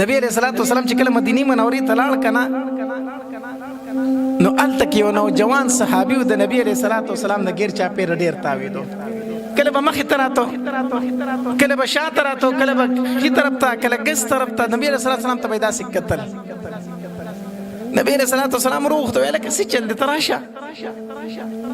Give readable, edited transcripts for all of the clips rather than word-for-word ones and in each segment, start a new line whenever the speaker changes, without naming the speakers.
نبی علیہ الصلوۃ والسلام چې کله مدینه منورې ته لاړ کنه نو الته کې یو نوجوان صحابي د نبی علیہ الصلوۃ والسلام نه غیر چا پیر ډیر تاویدو کله به مخې ته راتو کله به شاته راتو کله به ښي طرف ته کله ګس طرف ته نبی علیہ الصلوۃ والسلام ته به داسې کتل نبی علیہ الصلوۃ والسلام روغ ته ویل که څه چل دې تراشه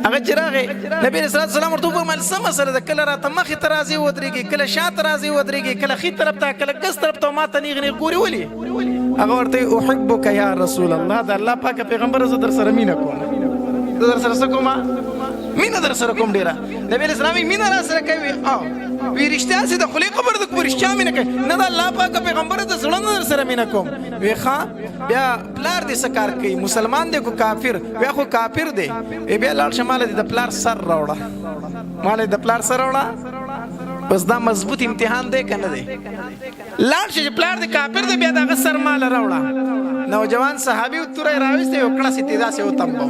هغه چې راغی نبی علیہ الصلوۃ والسلام ورته وویل څه مسله ده کله راته مخې ته راځي ودرېږي کله شاته راځي ودرېږي کله ښي طرف ته کله ګس طرف ته ما ته نیغ نیغ ګوري ولې هغه ورته احبک یا رسول الله د الله پاک پیغمبر زه در سره مینه کوم زه در سره څه کوم مینه در سره کوم ډېره نبی علیہ السلام مینه را سره کوي وی رښتیا چې د خولې خبره ده کوم رښتیا مینه کوي نه د الله پاک پیغمبر د زړه نه در سره مینه کوم وی ښه بیا پلار دې څه کار کوي مسلمان دی کو کافر بیا خو کافر دی بیا لاړ شه ماله دې د پلار سر راوړه ماله د پلار سر راوړه بس دا مضبوط امتحان دی که نه دی لاړ شه چې پلار دې کافر دی بیا د هغه سر ماله راوړه نوجوان صحابي توری راویستی یو کړه سې تې داسې وتمبو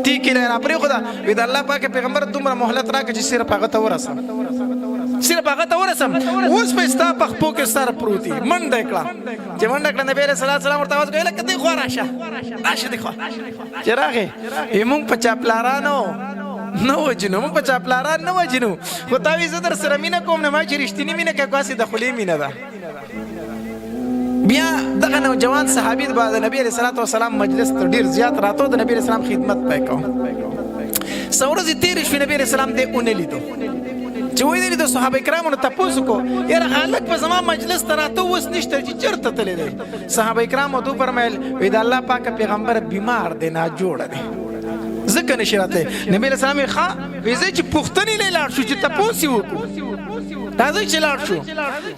ټیکې له یې راپرېښوده وی د الله پاک پیغمبر دومره مهلت راکړه چې صرف هغه ته ورسم صرف هغه ته ورسم اوس به ستا په خپو کې سر پروت وي منډه یې کړه چې منډه کړه نبي علیه الصلاة والسلام ورته اواز کوي لکه دې خوا راشه راشه دې خوا چې راغې موږ په چا پلارانو نه وجنو موږ په چا پلاران نه وجنو خو تا وی زه در سره مینه کوم نه ما چې رښتینې مینه کوي کاسې د خولې مینه ده بیا دغه نوجوان صحابي د نبی علیه الصلاة والسلام مجلس ته ډېر زیات راتو د نبی علیه السلام خدمت پی کوو څه ورځې تېرې شوې نبی علیه السلام دې ونه لیدو چې وایي لیدو صحابه کرامو نه تپوس وکړو یاره هلک په زما مجلس ته راته اوس نشته چې چېرته تللی دی صحابه کرامو ورته وفرمیل وایي د الله پاکه پیغمبر بیمار دی ناجوړه دی ځکه نشي راتلی نبي علیه السلام یې ښه وایي ځئ چې پوښتنې لی لاړ شو چې تپوس یې وکړو راځئ چې لاړ شو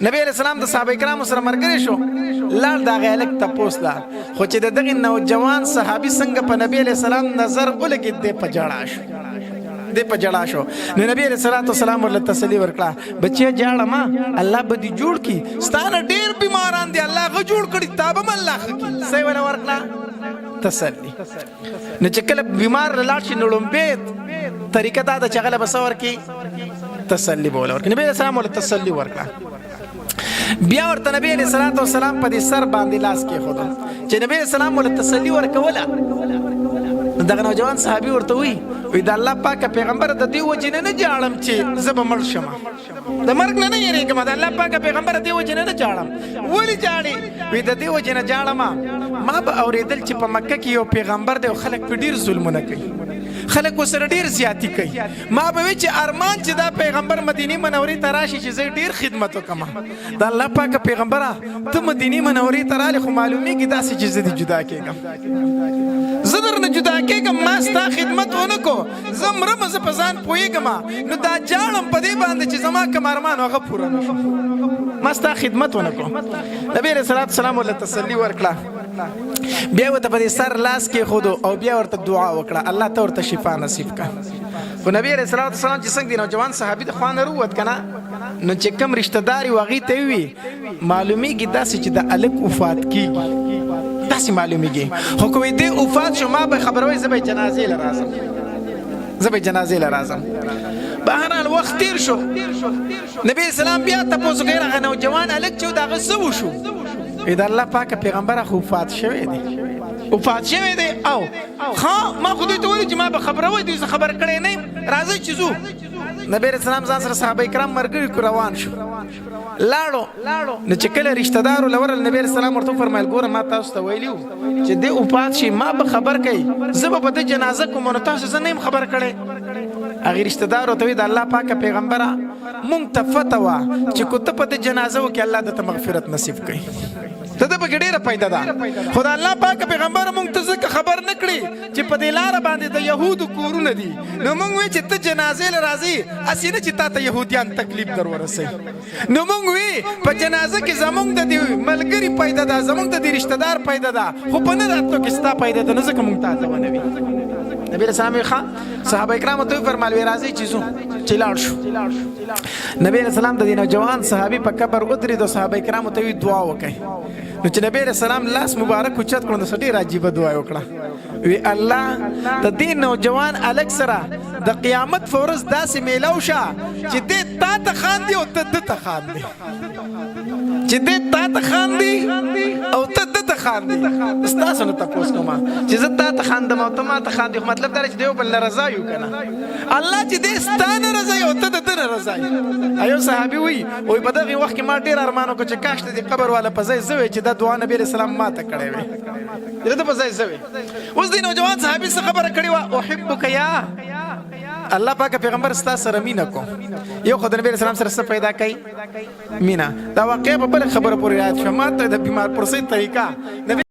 نبي علیه السلام د صحابه کرامو سره ملګری شو لاړ د هغې هلک تپوس لا خو چې د دغې نوجوان صحابي څنګه په نبي علیه السلام نظر ولګېد دی په جړا شو دې په جړا شو نو نبی علیه الصلاة والسلام ورله تسلي ورکړه بچیه جاړه ما الله به دې جوړ کړي ستا نه ډېر بیماران دي الله هغه جوړ کړي تا به م الله ښه کړي څه یې ونه ورکړه تسلي نو چې کله بیمار لاړ شي نو لومبې طریقه دا ده چې هغه له به څه ورکړي تسلي به وله ورکړي نبي علیه السلام ورله تسلي ورکړه بیا ورته نبی علیه الصلاة والسلام په دې سر باندې لاس کېښوده چې نبي علیه السلام ورله تسلي ورکوله دغه نوجوان صحابي ورته وی د الله پاکه پیغمبر د دې وجې نه نه جاړم چې زه به مړ شم د مرګ نه نه یېرېږم د الله پاکه پیغمبر د دې وجې نه نه جاړم ولې جاړې وی د دې وجې نه جاړم ما به اورېدل چې په مکه کې یو پیغمبر دی او خلک په ډېر ظلمونه کوي خلک ورسره ډېر زیاتي کوي ما به وی چې ارمان چې دا پیغمبر مدینې منورې ته راشي چې زه ډېر خدمت وکړم د الله پاکه پیغمبره ته مدینې منورې ته رالې خو معلومېږي داسې چې زه دې جدا کېږم زه درنه جدا کېږم ما ستا خدمت ونه کو زه مرم زه په ځان پوهېږم نو دا جاړم په دې باندې چې زما کوم ارمان هغه پوره نه شو ما ستا خدمت ونه کو نبي علیه الصلاة والسلام ورله تسلي ورکړه بیا ورته په دې سر لاس کېښودو او بیا ورته دعا وکړه الله ته ورته شفا نصیب کړه خو نبي علیه الصلاة والسلام چې څنګه د نوجوان صحابي د خوا نه رووت که نه نو چې کوم رشته دار یو هغې ته ووي معلومېږي داسې چې د هلک وفات کېږي داسې معلومېږي خو که وایي دې وفات شو ما به خبروئ زه به یې جنازې له راځم بهرحال وخت تیر شو نبی اسلام بیا تپوس وکړي هغه نوجوان هلک چې و د هغه څه وشو وایي د الله پاکه پیغمبره خو وفات شوی دی او ښه ما خو دوی ته ویلي چې ما به خبروئ دوی زه خبر کړی نه یم راځئ چې ځو نبی علیه السلام ځان سره صحابه کرام ملګري کړو روان شو لاړو نو چې کله رشته دارو له ورغلل نبی علیه السلام ورته وفرمیل ګوره ما تاسو ته ویلي وو چې دې وفات شي ما به خبر کوي زه به په ده جنازه کوم نو تاسو زه نه یم خبر کړی هغې رشته دارو ته وایي د الله پاکه پیغمبره مونږ ته فتح وه چې که ته په ده جنازه وکړې الله درته مغفرت نصیب کوي د ده پکې ډېره فایده ده خو د الله پاکه پیغمبر مونږ ته ځکه خبر نه کړي چې په دې لاره باندې د یهودو کورونه دي نو مونږ وی چې ته جنازې له راځې هسې نه چې تا ته یهودیان تکلیف در ورسوي نو مونږ وی په جنازه کې زمونږ د دې ملګري پیدا ده زمونږ د دې رشته دار پیدا ده خو په نه راتلو کې ستا پیدا ده نه ځکه مونږ تا ته ونه وي نبی علیه السلام ښه صحابه کرامو ته وفرمیل وی راځئ چې ځو چې لاړ شو نبی علیه السلام د دې نوجوان صحابي په قبر ودرېدو صحابه کرامو ته وی دعا وکړئ نو چې نبی علیه السلام لاس مبارک اوچت کړو نو څه ډېره عجیبه دعا یې وکړه وی الله د دې نوجوان هلک سره د قیامت په ورځ داسې میلاو شه چې دې تا ته خاندي او ته ده ته خاندي چې دې تا ته خاندي خاندي تاسو نه تاسو کومه چې زه تا ته خاندم او ته ما ته خاندې خو مطلب دا چې دیو بل رضا یو کنه الله چې دې ستانه رضا یو ته ته رضا ایو صحابي وي او په دغه وخت کې ما ډیر ارمانو کو چې کاش دې قبر والا په ځای زوي چې دا دعا نبی رسول الله ما ته کړې وي دې په ځای زوي اوس دې نوجوان صحابي څخه خبره کړې وا احبک یا الله پاک پیغمبر ستا سره مینا کو یو خدای نبی رسول الله سره پیدا کړي مینا دا واقع په بل خبره پورې راځي شماته د بیمار پرسې طریقہ